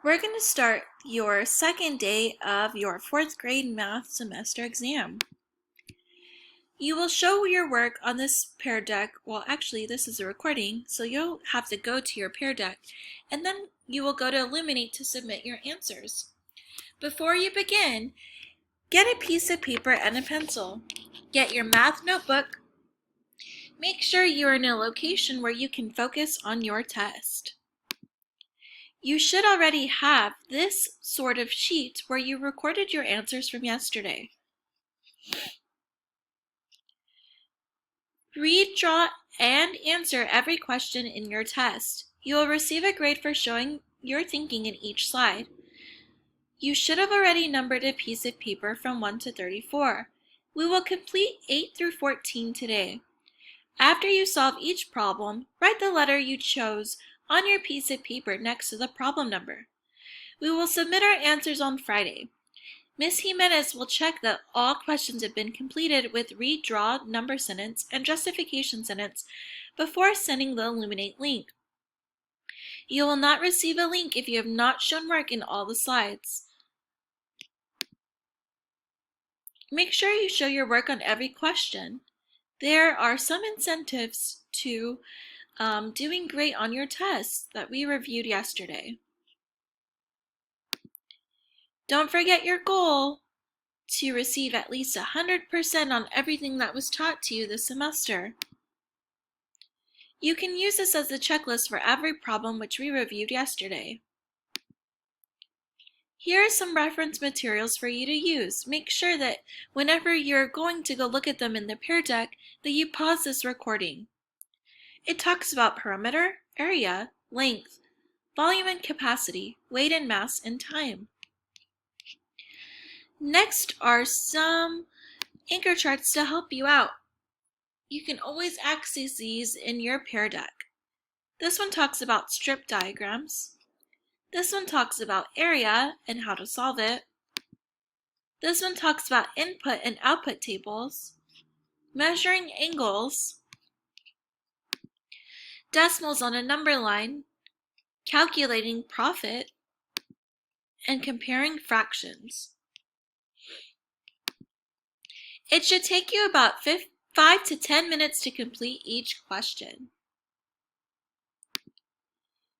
We're going to start your second day of your fourth grade math semester exam. You will show your work on this Pear Deck. Well, actually, this is a recording, so you'll have to go to your Pear Deck, and then you will go to Illuminate to submit your answers. Before you begin, get a piece of paper and a pencil. Get your math notebook. Make sure you are in a location where you can focus on your test. You should already have this sort of sheet where you recorded your answers from yesterday. Read, draw, and answer every question in your test. You will receive a grade for showing your thinking in each slide. You should have already numbered a piece of paper from 1 to 34. We will complete 8 through 14 today. After you solve each problem, write the letter you chose on your piece of paper next to the problem number. We will submit our answers on Friday. Ms. Jimenez will check that all questions have been completed with read, draw, number sentence, and justification sentence before sending the Illuminate link. You will not receive a link if you have not shown work in all the slides. Make sure you show your work on every question. There are some incentives to doing great on your tests that we reviewed yesterday. Don't forget your goal to receive at least 100% on everything that was taught to you this semester. You can use this as a checklist for every problem which we reviewed yesterday. Here are some reference materials for you to use. Make sure that whenever you're going to go look at them in the Pear Deck, that you pause this recording. It talks about perimeter, area, length, volume and capacity, weight and mass, and time. Next are some anchor charts to help you out. You can always access these in your Pear Deck. This one talks about strip diagrams. This one talks about area and how to solve it. This one talks about input and output tables, measuring angles, decimals on a number line, calculating profit, and comparing fractions. It should take you about 5 to 10 minutes to complete each question.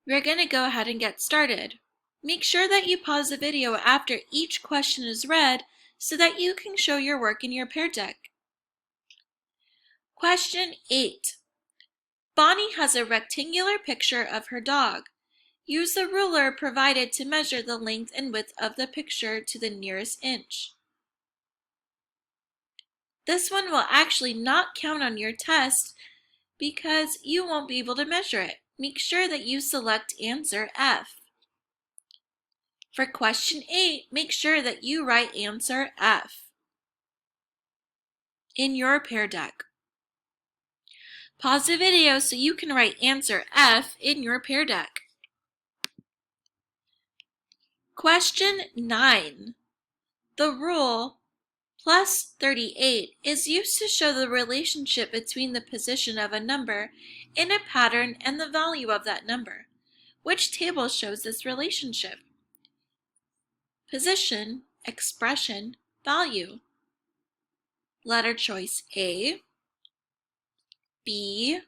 We're going to go ahead and get started. Make sure that you pause the video after each question is read so that you can show your work in your Pear Deck. Question 8. Bonnie has a rectangular picture of her dog. Use the ruler provided to measure the length and width of the picture to the nearest inch. This one will actually not count on your test because you won't be able to measure it. Make sure that you select answer F. For question 8, make sure that you write answer F in your Pear Deck. Pause the video so you can write answer F in your Pear Deck. Question 9. The rule plus 38 is used to show the relationship between the position of a number in a pattern and the value of that number. Which table shows this relationship? Position, expression, value. Letter choice A, B,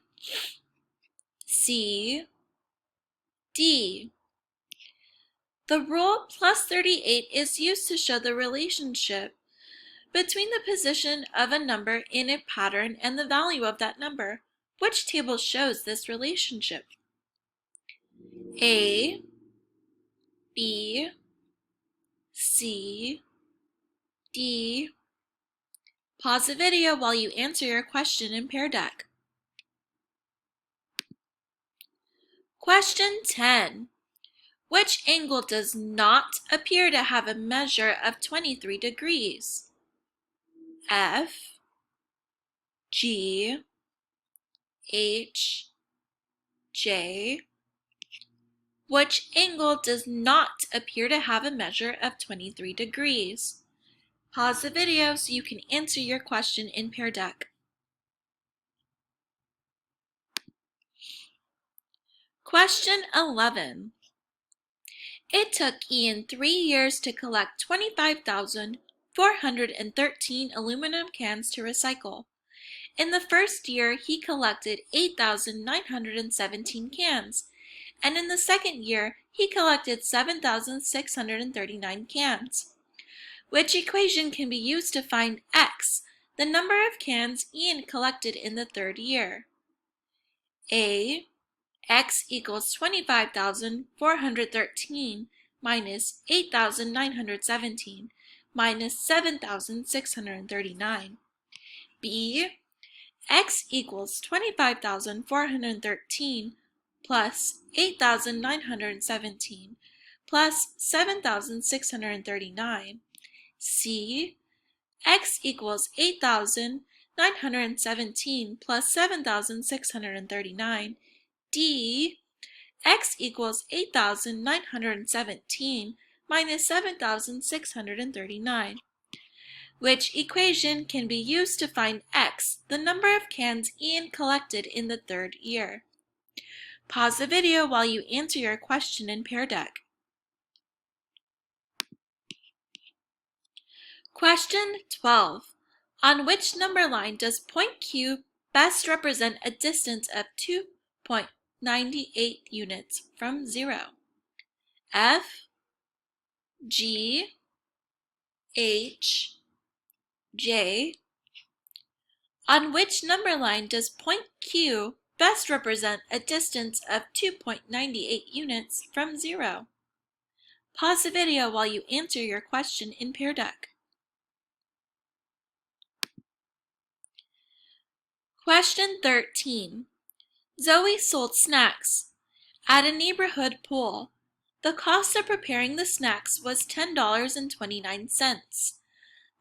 C, D. The rule plus 38 is used to show the relationship between the position of a number in a pattern and the value of that number. Which table shows this relationship? A, B, C, D. Pause the video while you answer your question in Pear Deck. Question 10. Which angle does not appear to have a measure of 23 degrees? F, G, H, J. Which angle does not appear to have a measure of 23 degrees? Pause the video so you can answer your question in Pear Deck. Question 11. It took Ian 3 years to collect 25,413 aluminum cans to recycle. In the first year, he collected 8,917 cans, and in the second year, he collected 7,639 cans. Which equation can be used to find x, the number of cans Ian collected in the third year? A. X equals 25,413 minus 8,917 minus 7,639. B. X equals 25,413 plus 8,917 plus 7,639. C. X equals 8,917 plus 7,639. D. X equals 8,917 minus 7,639. Which equation can be used to find x, the number of cans Ian collected in the third year? Pause the video while you answer your question in Pear Deck. Question 12. On which number line does point Q best represent a distance of 2.98 units from 0? F, G, H, J. On which number line does point Q best represent a distance of 2.98 units from 0? Pause the video while you answer your question in Pear Deck. Question 13. Zoe sold snacks at a neighborhood pool. The cost of preparing the snacks was $10.29.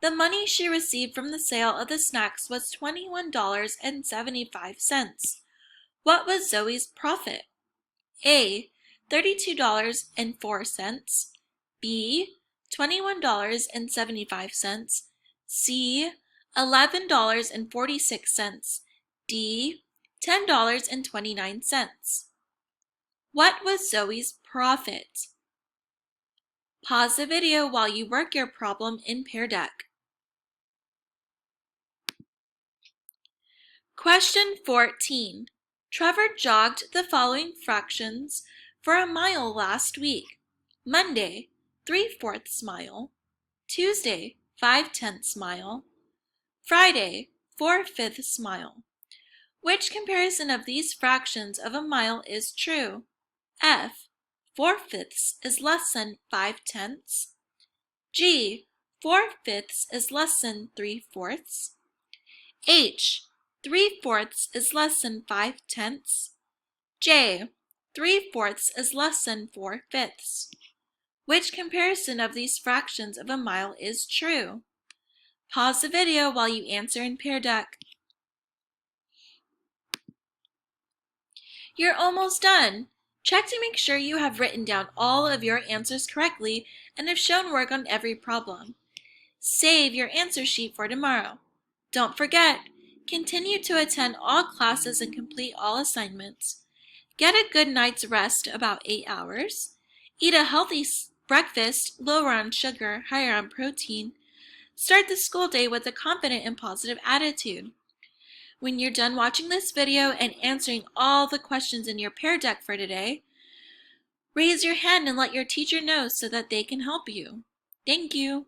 The money she received from the sale of the snacks was $21.75. What was Zoe's profit? A. $32.04. B. $21.75. C. $11.46. D. $10.29. What was Zoe's profit? Pause the video while you work your problem in Pear Deck. Question 14. Trevor jogged the following fractions for a mile last week. Monday, 3/4 mile. Tuesday, 5/10 mile. Friday, 4/5 mile. Which comparison of these fractions of a mile is true? F. 4/5 is less than 5/10. G. 4/5 is less than 3/4. H. 3/4 is less than 5/10. J. 3/4 is less than 4/5. Which comparison of these fractions of a mile is true? Pause the video while you answer in Pear Deck. You're almost done. Check to make sure you have written down all of your answers correctly and have shown work on every problem. Save your answer sheet for tomorrow. Don't forget, continue to attend all classes and complete all assignments. Get a good night's rest, about 8 hours. Eat a healthy breakfast, lower on sugar, higher on protein. Start the school day with a confident and positive attitude. When you're done watching this video and answering all the questions in your Pear Deck for today, raise your hand and let your teacher know so that they can help you. Thank you.